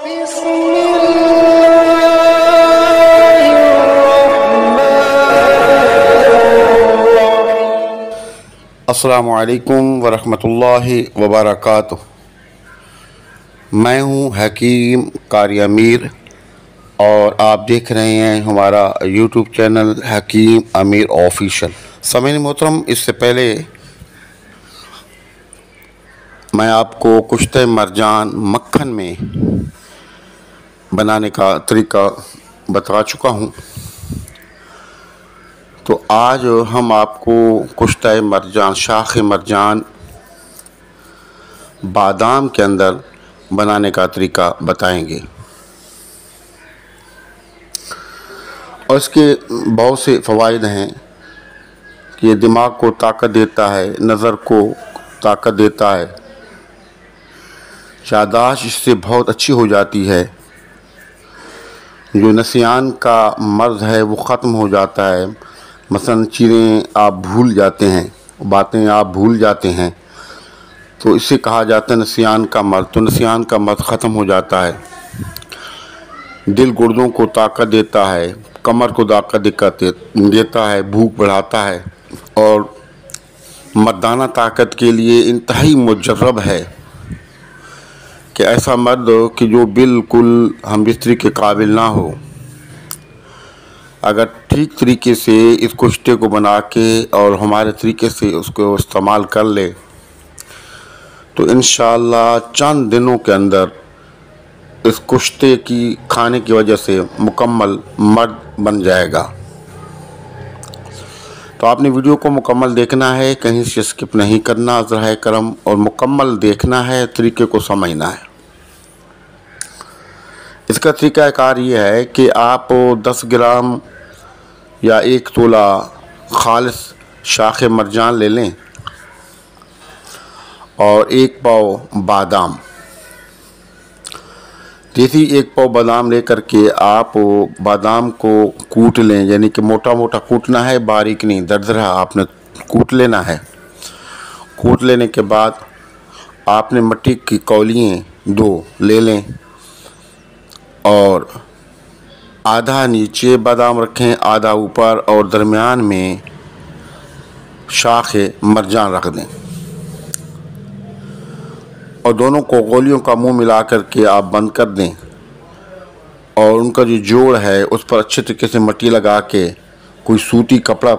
अस्सलामु अलैकुम वरहमतुल्लाहि वबरकातुह। मैं हूँ हकीम कारी अमीर और आप देख रहे हैं हमारा यूट्यूब चैनल हकीम अमीर ऑफिशियल। सामीन मोहतरम, इससे पहले मैं आपको कुश्ते मरजान मक्खन में बनाने का तरीका बता चुका हूँ। तो आज हम आपको कुश्ते मरजान, शाख मरजान बादाम के अंदर बनाने का तरीका बताएंगे। और इसके बहुत से फ़वाइद हैं कि ये दिमाग को ताकत देता है, नज़र को ताकत देता है, यादाश्त इससे बहुत अच्छी हो जाती है, जो नसियान का मर्ज़ है वो ख़त्म हो जाता है। मसलन चीज़ें आप भूल जाते हैं, बातें आप भूल जाते हैं, तो इससे कहा जाता है नसियान का मर्ज़। तो नसियान का मर्ज़ ख़त्म हो जाता है। दिल गुर्दों को ताकत देता है, कमर को ताकत देता है, भूख बढ़ाता है और मर्दाना ताकत के लिए इंतहाई मुजर्रब है कि ऐसा मर्द कि जो बिल्कुल हम बिस्तरी के काबिल ना हो, अगर ठीक तरीके से इस कुश्ते को बना के और हमारे तरीके से उसको इस्तेमाल कर ले तो इंशाअल्लाह चंद दिनों के अंदर इस कुश्ते की खाने की वजह से मुकम्मल मर्द बन जाएगा। तो आपने वीडियो को मुकम्मल देखना है, कहीं से स्किप नहीं करना, ज़राए करम, और मुकम्मल देखना है, तरीके को समझना है। इसका तरीक़ाकार ये है कि आप 10 ग्राम या 1 तोला खालिस शाख मरजान ले लें और 1 पाव बादाम। जैसे 1 पाव बादाम लेकर के आप बादाम को कूट लें, यानी कि मोटा मोटा कूटना है, बारीक नहीं, दरदरा आपने कूट लेना है। कूट लेने के बाद आपने मिट्टी की कौलियाँ 2 ले लें और आधा नीचे बादाम रखें, आधा ऊपर, और दरमियान में शाख मरजान रख दें और दोनों को गोलियों का मुंह मिला करके आप बंद कर दें और उनका जो जोड़ है उस पर अच्छे तरीके से मिट्टी लगा के कोई सूती कपड़ा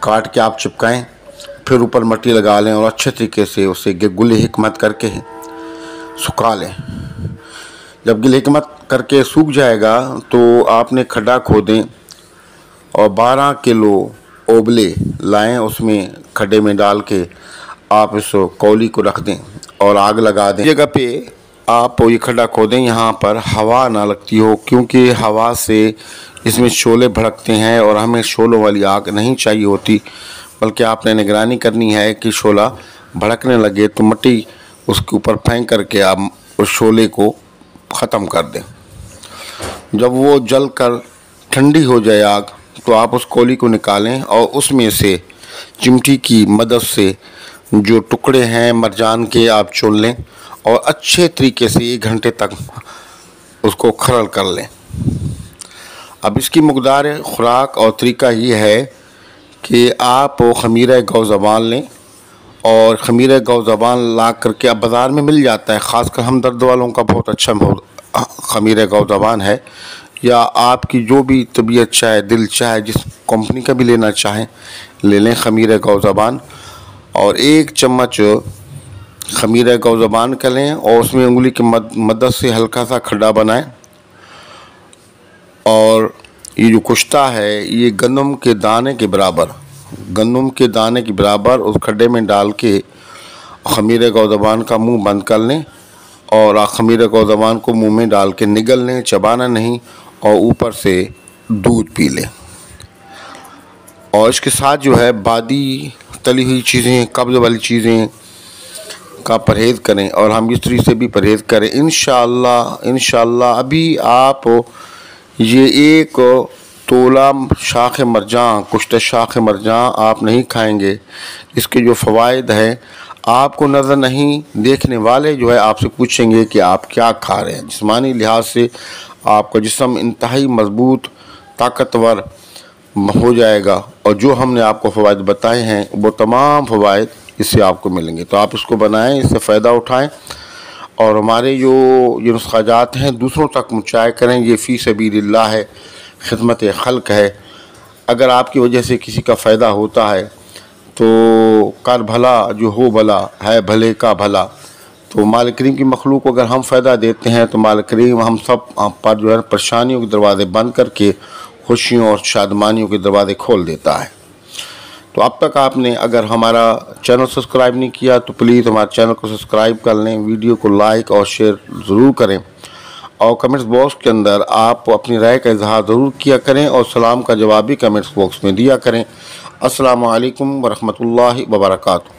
काट के आप चिपकाएं, फिर ऊपर मिट्टी लगा लें और अच्छे तरीके से उसे गुल हिकमत करके सुखा लें। जब गिल हिकमत करके सूख जाएगा तो आपने खड्डा खोदें और 12 किलो ओबले लाएं, उसमें खड्डे में डाल के आप इस कौली को रख दें और आग लगा दें। जगह पे आप ये खड्डा खोदें यहाँ पर हवा ना लगती हो, क्योंकि हवा से इसमें शोले भड़कते हैं और हमें शोलों वाली आग नहीं चाहिए होती, बल्कि आपने निगरानी करनी है कि शोला भड़कने लगे तो मिट्टी उसके ऊपर फेंक करके आप उस शोले को ख़त्म कर दें। जब वो जल कर ठंडी हो जाए आग तो आप उस कोली को निकालें और उसमें से चिमटी की मदद से जो टुकड़े हैं मरजान के आप चुन लें और अच्छे तरीके से 1 घंटे तक उसको खरल कर लें। अब इसकी मकदार खुराक और तरीका ये है कि आप खमीरा गौ ज़बान लें और खमीरा गौ ज़बान ला करके अब बाज़ार में मिल जाता है, ख़ासकर हमदर्द वालों का बहुत अच्छा खमीरा गौ ज़बान है, या आपकी जो भी तबीयत चाहे, दिल चाहे, जिस कंपनी का भी लेना चाहें ले लें खमीरा गौ ज़बान। और 1 चम्मच खमीरा गौ ज़बान का लें और उसमें उंगली की मदद से हल्का सा खड्डा बनाएं और ये जो कुश्ता है ये गंदम के दाने के बराबर उस खड्डे में डाल के खमीरा गौ ज़बान का मुंह बंद कर लें और खमीरा गौ ज़बान को मुंह में डाल के निगल लें, चबाना नहीं, और ऊपर से दूध पी लें। और इसके साथ जो है बादी तली हुई चीज़ें, कब्ज़ वाली चीज़ें का परहेज़ करें और हम बिस्तरी से भी परहेज़ करें। इंशाअल्लाह अभी आप ये 1 तोला शाख मरजान, कुश्ते शाख मरजान आप नहीं खाएंगे, इसके जो फ़वाइद हैं आपको नज़र नहीं, देखने वाले जो है आपसे पूछेंगे कि आप क्या खा रहे हैं। जिस्मानी लिहाज से आपका जिस्म इंतहाई मजबूत ताकतवर हो जाएगा और जो हमने आपको फ़वाइद बताए हैं वो तमाम फ़वाइद इससे आपको मिलेंगे। तो आप इसको बनाएं, इससे फ़ायदा उठाएं और हमारे जो ये नुस्ख़ाजात हैं दूसरों तक मुहैया करें। ये फ़ी सबीलिल्लाह है, खिदमत खल्क़ है। अगर आपकी वजह से किसी का फ़ायदा होता है तो कर भला जो हो भला है, भले का भला। तो मालिक करीम की मखलूक को अगर हम फ़ायदा देते हैं तो मालिक करीम हम सब पर जो है परेशानियों के दरवाज़े बंद करके खुशियों और शादमानियों के दरवाज़े खोल देता है। तो अब तक आपने अगर हमारा चैनल सब्सक्राइब नहीं किया तो प्लीज़ हमारे चैनल को सब्सक्राइब कर लें, वीडियो को लाइक और शेयर ज़रूर करें और कमेंट्स बॉक्स के अंदर आप अपनी राय का इजहार ज़रूर किया करें और सलाम का जवाब भी कमेंट्स बॉक्स में दिया करें। अस्सलामु अलैकुम वरहमतुल्लाहि वबरकातुहू।